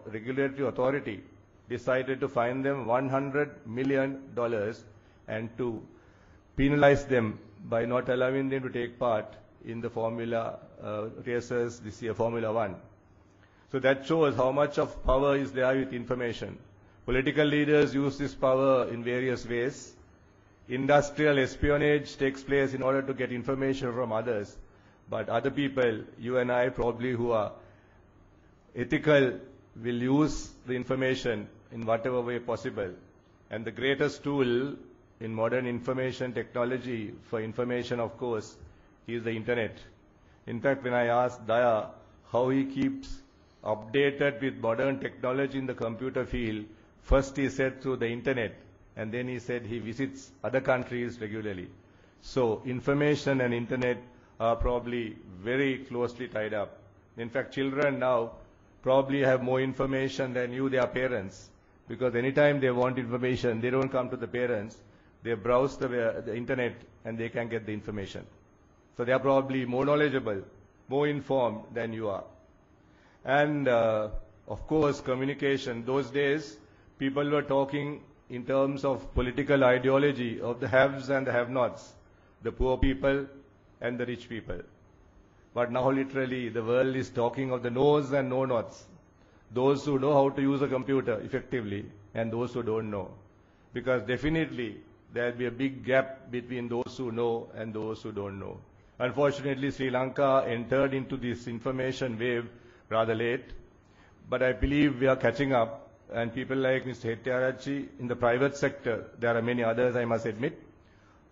regulatory authority decided to fine them $100 million and to penalize them by not allowing them to take part in the Formula races this year, Formula One. So that shows how much of power is there with information. Political leaders use this power in various ways. Industrial espionage takes place in order to get information from others. But other people, you and I probably who are ethical, will use the information in whatever way possible. And the greatest tool in modern information technology for information, of course, is the internet. In fact, when I asked Daya how he keeps updated with modern technology in the computer field, first he said through the internet, and then he said he visits other countries regularly. So information and internet are probably very closely tied up. In fact, children now probably have more information than their parents, because anytime they want information, they don't come to the parents. They browse the internet and they can get the information. So they are probably more knowledgeable, more informed than you are. And of course, communication. Those days, people were talking in terms of political ideology of the haves and the have-nots, the poor people and the rich people. But now literally the world is talking of the knows and know-nots, those who know how to use a computer effectively and those who don't know. Because definitely there will be a big gap between those who know and those who don't know. Unfortunately, Sri Lanka entered into this information wave rather late, but I believe we are catching up, and people like Mr. Hettiarachchi in the private sector, there are many others I must admit,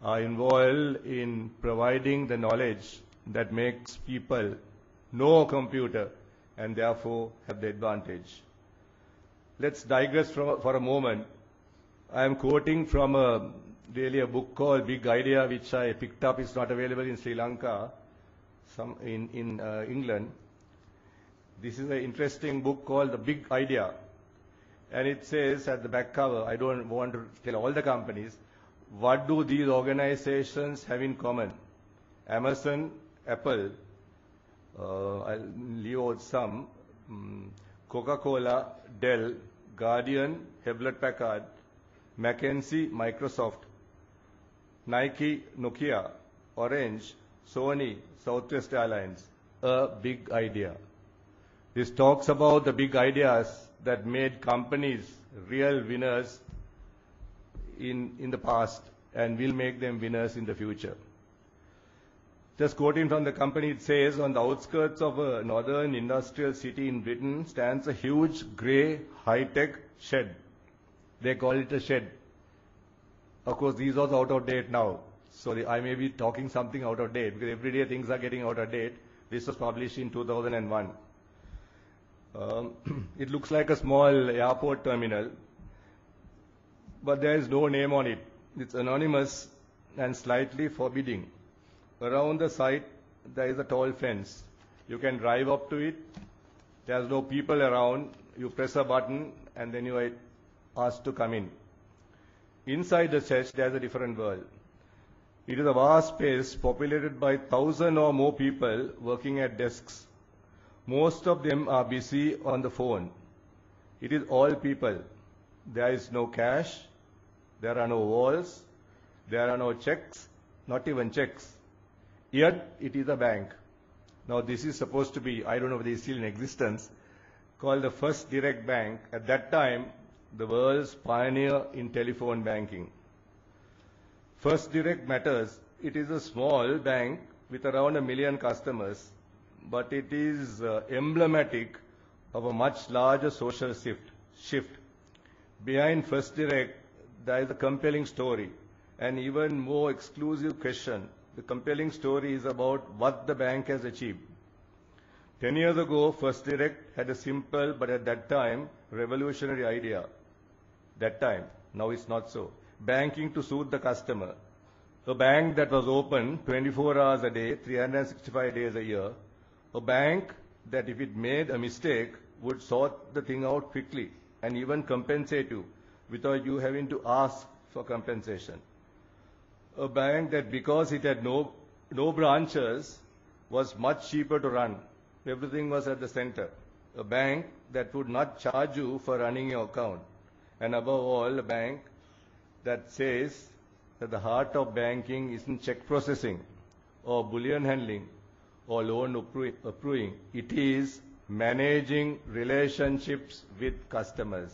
are involved in providing the knowledge that makes people know a computer and therefore have the advantage. Let's digress for a moment. I am quoting from a book called Big Idea, which I picked up. It's not available in Sri Lanka, in England. This is an interesting book called The Big Idea. And it says at the back cover, I don't want to tell all the companies, what do these organizations have in common? Amazon, Apple, I'll leave out some, Coca-Cola, Dell, Guardian, Hewlett-Packard, McKinsey, Microsoft, Nike, Nokia, Orange, Sony, Southwest Airlines. A big idea. This talks about the big ideas that made companies real winners in the past and will make them winners in the future. Just quoting from the company, it says, on the outskirts of a northern industrial city in Britain stands a huge grey high-tech shed. They call it a shed. Of course, these are out of date now. So I may be talking something out of date because every day things are getting out of date. This was published in 2001. It looks like a small airport terminal, but there is no name on it. It's anonymous and slightly forbidding. Around the site, there is a tall fence. You can drive up to it. There's no people around. You press a button and then you are asked to come in. Inside the church, there's a different world. It is a vast space populated by 1,000 or more people working at desks. Most of them are busy on the phone. It is all people. There is no cash. There are no walls. There are no checks, not even checks. Yet it is a bank. Now this is supposed to be, I don't know whether it's still in existence, called the First Direct Bank. At that time, the world's pioneer in telephone banking. First Direct matters. It is a small bank with around 1 million customers, but it is emblematic of a much larger social shift. Behind First Direct, there is a compelling story, and even more exclusive question. The compelling story is about what the bank has achieved. 10 years ago, First Direct had a simple, but at that time, revolutionary idea. That time, now it's not so. Banking to suit the customer. A bank that was open 24 hours a day, 365 days a year. A bank that if it made a mistake, would sort the thing out quickly and even compensate you without you having to ask for compensation. A bank that because it had no branches was much cheaper to run. Everything was at the center. a bank that would not charge you for running your account. And above all, a bank that says that the heart of banking isn't check processing or bullion handling or loan approving. It is managing relationships with customers.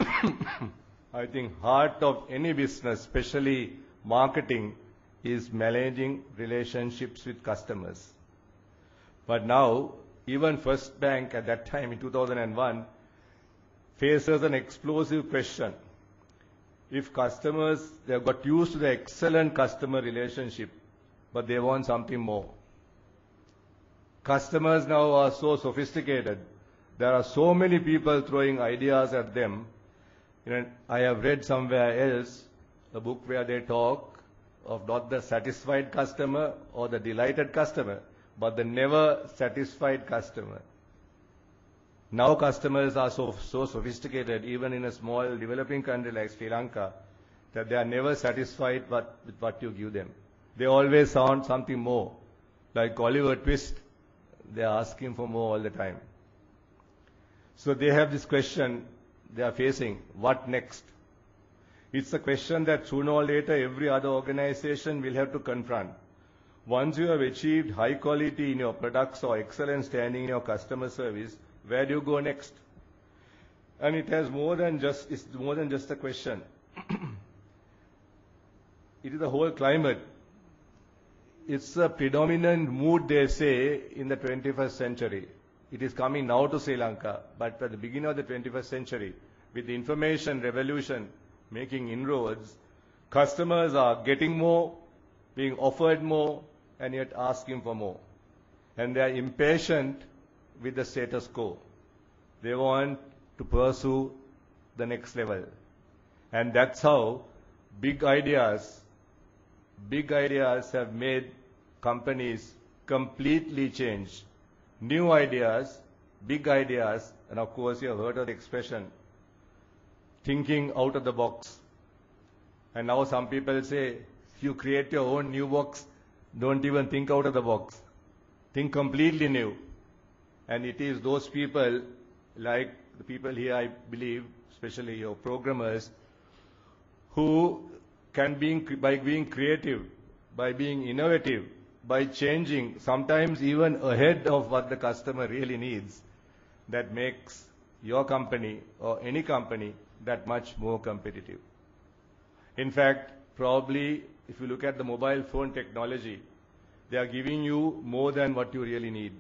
I think heart of any business, especially marketing, is managing relationships with customers. But now, even First Bank at that time in 2001 faces an explosive question. If customers, they have got used to the excellent customer relationship, but they want something more. Customers now are so sophisticated. There are so many people throwing ideas at them. I have read somewhere else a book where they talk of not the satisfied customer or the delighted customer, but the never satisfied customer. Now customers are so sophisticated, even in a small developing country like Sri Lanka, that they are never satisfied with what you give them. They always want something more. Like Oliver Twist, they are asking for more all the time. So they have this question they are facing, what next? It's a question that sooner or later every other organization will have to confront. Once you have achieved high quality in your products or excellent standing in your customer service, where do you go next? And it has it's more than just a question. It is the whole climate. It's a predominant mood, they say, in the 21st century. It is coming now to Sri Lanka, but at the beginning of the 21st century, with the information revolution making inroads, customers are getting more, being offered more, and yet asking for more. And they are impatient with the status quo. They want to pursue the next level. And that's how big ideas have made companies completely change. New ideas, big ideas, and of course you have heard of the expression, thinking out of the box. And now some people say, if you create your own new box, don't even think out of the box. Think completely new. And it is those people, like the people here, I believe, especially your programmers, who can by being creative, by being innovative, by changing, sometimes even ahead of what the customer really needs, that makes your company or any company that much more competitive. In fact, probably if you look at the mobile phone technology, they are giving you more than what you really need.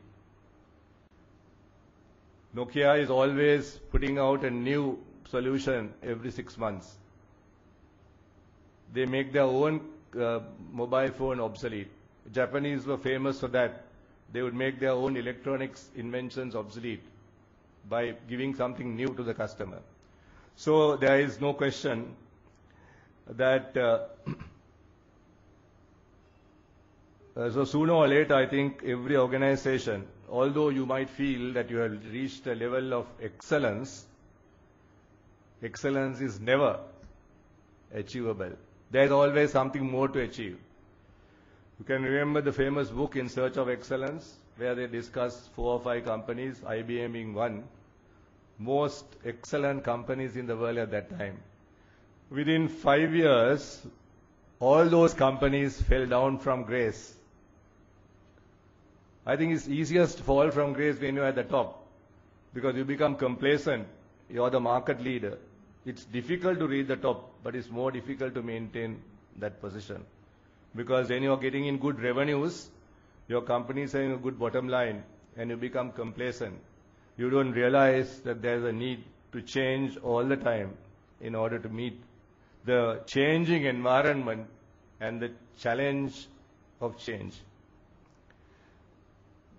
Nokia is always putting out a new solution every 6 months. They make their own mobile phone obsolete. Japanese were famous for that. They would make their own electronics inventions obsolete by giving something new to the customer. So there is no question that so sooner or later, I think every organization, although you might feel that you have reached a level of excellence, excellence is never achievable. There is always something more to achieve. You can remember the famous book In Search of Excellence, where they discuss 4 or 5 companies, IBM being one, most excellent companies in the world at that time. Within 5 years, all those companies fell down from grace. I think it's easiest to fall from grace when you're at the top, because you become complacent. You're the market leader. It's difficult to reach the top, but it's more difficult to maintain that position. Because when you're getting in good revenues, your company is having a good bottom line, and you become complacent. You don't realize that there's a need to change all the time in order to meet the changing environment and the challenge of change.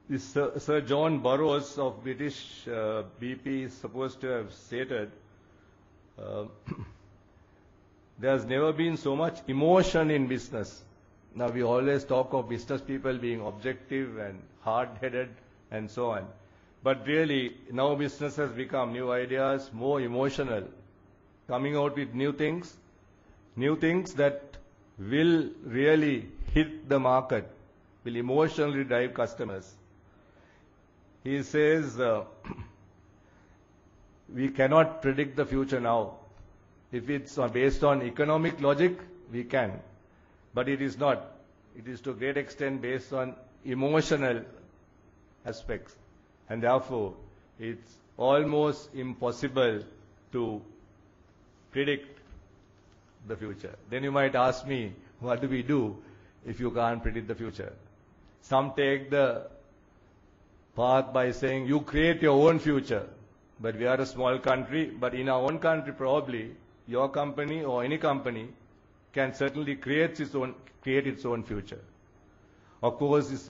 This Sir John Burroughs of British BP is supposed to have stated, there's never been so much emotion in business. Now we always talk of business people being objective and hard-headed and so on. But really, now business has become new ideas, more emotional, coming out with new things that will really hit the market, will emotionally drive customers. He says, we cannot predict the future now. If it's based on economic logic, we can. But it is not. It is to a great extent based on emotional aspects. And therefore, it's almost impossible to predict the future. Then you might ask me, what do we do if you can't predict the future? Some take the path by saying, you create your own future. But we are a small country, but in our own country probably, your company or any company can certainly create its own future. Of course,